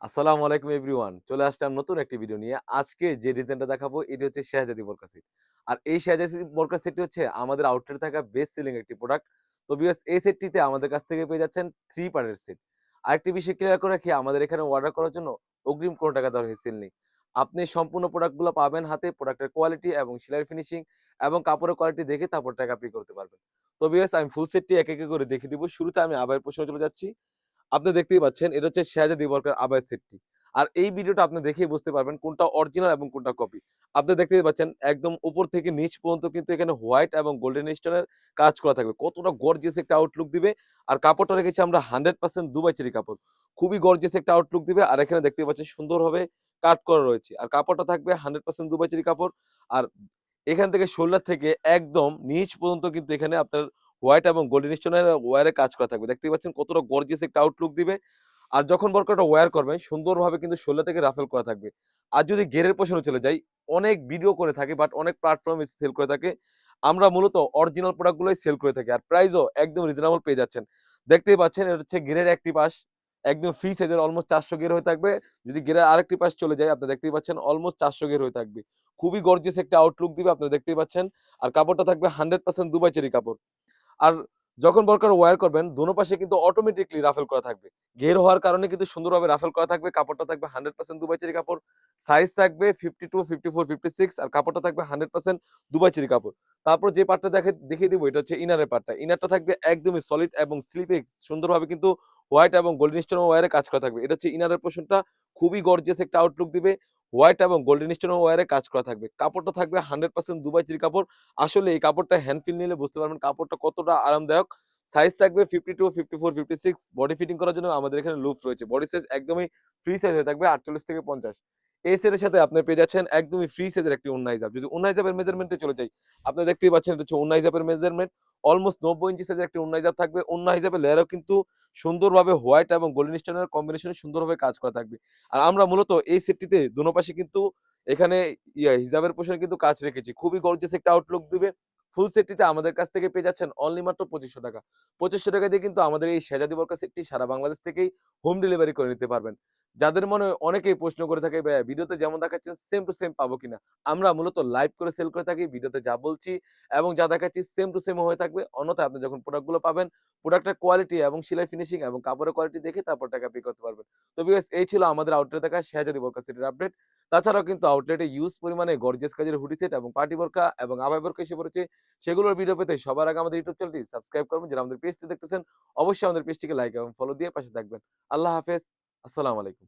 আসসালামু আলাইকুম এভরিওয়ান। চলে আসলাম নতুন একটি ভিডিও নিয়ে। আজকে যে ডিজাইনটা দেখাবো এটি হচ্ছে শেহজাদি বোরকা সেট। আর এই শেহজাদি বোরকা সেটটি হচ্ছে আমাদের আউটলেটে থাকা বেস্ট সেলিং একটি প্রোডাক্ট। তো ভিউয়ার্স এই সেটটিতে আমাদের কাছ থেকে পেয়ে যাচ্ছেন 3 পার্টের সেট। আরেকটি বিষয় ক্লিয়ার করে রাখি আমাদের এখানে অর্ডার করার জন্য অগ্রিম কোনো টাকা দেওয়ার হেসেল নেই। আপনি সম্পূর্ণ প্রোডাক্টগুলো পাবেন হাতে, প্রোডাক্টের কোয়ালিটি এবং সেলাইয়ের ফিনিশিং এবং কাপড়ের কোয়ালিটি দেখে তারপর টাকা পে করতে পারবেন। তো ভিউয়ার্স আমি ফুল সেটটি একে, একে করে দেখিয়ে দিব। শুরুতে আমি আবায়ের প্রসঙ্গে চলে যাচ্ছি। আপনি দেখতেই পাচ্ছেন এটা হচ্ছে শেহজাদি বরকার আবায়া সেটটি। আর এই ভিডিওটা আপনি দেখেই বুঝতে পারবেন কোনটা অরিজিনাল এবং কোনটা কপি। আপনি দেখতেই পাচ্ছেন একদম উপর থেকে নিচ পর্যন্ত কিন্তু এখানে হোয়াইট এবং গোল্ডেন স্টোনের কাজ করা থাকবে। কতটা গর্জিয়াস একটা আউটলুক দিবে। আর কাপড়টা রেখেছি আমরা 100% দুবাই চেরি কাপড়। খুবই গর্জিয়াস একটা আউটলুক দিবে। আর এখানে দেখতেই পাচ্ছেন সুন্দরভাবে কাট করা রয়েছে। আর কাপড়টা থাকবে 100% দুবাই চেরি কাপড়। আর এখান থেকে শোল্ডার থেকে একদম নিচ পর্যন্ত কিন্তু এখানে আপনার হোয়াইট এবং গোল্ডেন স্টোনের ওয়্যারে কাজ করা থাকবে। দেখতেই পাচ্ছেন কতটা গর্জিয়াস একটা আউটলুক দিবে। আর যখন বোরকাটা ওয়্যার করবেন সুন্দরভাবে কিন্তু শোল্ডার থেকে রাফেল করা থাকবে। আর যদি গেরের পেছনে চলে যাই, অনেক ভিডিও করে থাকে বাট অনেক প্ল্যাটফর্মে সেল করে থাকে। আমরা মূলত অরিজিনাল প্রোডাক্ট গুলোই সেল করে থাকি। আর প্রাইসও একদম রিজনেবল পেয়ে যাচ্ছেন। দেখতেই পাচ্ছেন এটা হচ্ছে গেরের একটি পাশ একদম ফ্রি সাইজের অলমোস্ট ৪০০ গের হয়ে থাকবে। যদি গেরের আরেকটি পাশ চলে যায় আপনি দেখতেই পাচ্ছেন অলমোস্ট ৪০০ গের হয়ে থাকবে। খুবই গর্জিয়াস একটা আউটলুক দিবে আপনারা দেখতেই পাচ্ছেন। আর কাপড়টা থাকবে 100% দুবাই চেরি কাপড়। আর যখন বোরকার ওয়্যার করবেন দোনো পাশে কিন্তু অটোমেটিক্যালি রাফেল করা থাকবে। ঘের হওয়ার কারণে কিন্তু সুন্দরভাবে রাফেল করা থাকবে। কাপড়টা থাকবে 100% দুবাই চেরি কাপড়। সাইজ থাকবে 52, 54, 56 আর কাপড়টা থাকবে 100% দুবাই চেরি কাপড়। তারপর যে পার্টটা দেখিয়ে দিব এটা হচ্ছে ইনারের পার্টটা। ইনারটা থাকবে একদমই সলিড এবং স্লিপে সুন্দরভাবে কিন্তু হোয়াইট এবং গোল্ডেন স্টোন ওয়্যারে কাজ করা থাকবে। এটা হচ্ছে ইনারের পোরশনটা খুবই গর্জিয়াস একটা আউটলুক দিবে। হোয়াইট এবং গোল্ডেন স্টোন ওয়্যারে কাজ করা থাকবে। কাপড়টা থাকবে 100% দুবাই চেরি কাপড়। আসলে এই কাপড়টা হ্যান্ড ফিল নিলে বুঝতে পারবেন কাপড়টা কতটা আরামদায়ক। সাইজ থাকবে 52, 54, 56 বডি ফিটিং করার জন্য আমাদের এখানে লুপ রয়েছে। বডি সাইজ একদমই ফ্রি সাইজ হয়ে থাকবে ৪৮ থেকে ৫০। এই সেটের সাথে আপনি পেয়ে যাচ্ছেন একদমই ফ্রি সাইজের একটি ওন্না হিজাব। যদি ওন্না হিজাবের মেজারমেন্টে চলে যাই, আপনি দেখতেই পাচ্ছেন এটা হচ্ছে ওন্না হিজাবের মেজারমেন্ট। অলমোস্ট ৯০ ইঞ্চি সাইজের একটি ওন্না হিজাব থাকবে। ওন্না হিজাবের লেয়ারও কিন্তু সুন্দরভাবে হোয়াইট এবং গোল্ডেন স্টোনের কম্বিনেশনে সুন্দরভাবে কাজ করা থাকবে। আর আমরা মূলত এই সেটটিতে দোনো পাশে কিন্তু এখানে হিজাবের পোরশনে কিন্তু কাজ রেখেছি। খুবই গর্জিয়াস একটা আউটলুক দিবে। ফুল সেটটিতে আমাদের কাছ থেকে পেয়ে যাচ্ছেন অনলি মাত্র ৳২৫০০। ৳২৫০০ দিয়ে কিন্তু আমাদের এই শেহজাদি বোরকা সেটটি সারা বাংলাদেশ থেকেই হোম ডেলিভারি করে নিতে পারবেন। যাদের মনে অনেকেই প্রশ্ন করে থাকে, "ভাইয়া ভিডিওতে যেমন দেখাচ্ছেন সেম টু সেম পাবো কিনা?" আমরা মূলত লাইভ করে সেল করে থাকি। ভিডিওতে যা বলছি এবং যা দেখাচ্ছি সেম টু সেম হয়ে থাকবে। অন্যথায় আপনি যখন প্রোডাক্টগুলো পাবেন, প্রোডাক্টের কোয়ালিটি এবং সেলাই ফিনিশিং এবং কাপড়ের কোয়ালিটি দেখে তারপর টাকা পে করতে পারবেন। তো ভিউয়ার্স এই ছিল আমাদের আউটলেটে থাকা শেহজাদি বোরকা সেটের আপডেট। তাছাড়াও কিন্তু আউটলেটে হিউজ পরিমাণে গর্জিয়াস কাজের হুডি সেট এবং পার্টি বোরকা এবং আবায়া বোরকা এসে পড়েছে। সেগুলোর ভিডিও পেতে সবার আগে আমাদের ইউটিউব চ্যানেলটি সাবস্ক্রাইব করবেন। যারা আমাদের পেজটি দেখতেছেন অবশ্যই আমাদের পেজটিকে লাইক এবং ফলো দিয়ে পাশে থাকবেন। আল্লাহ হাফেজ। আসসালামু আলাইকুম।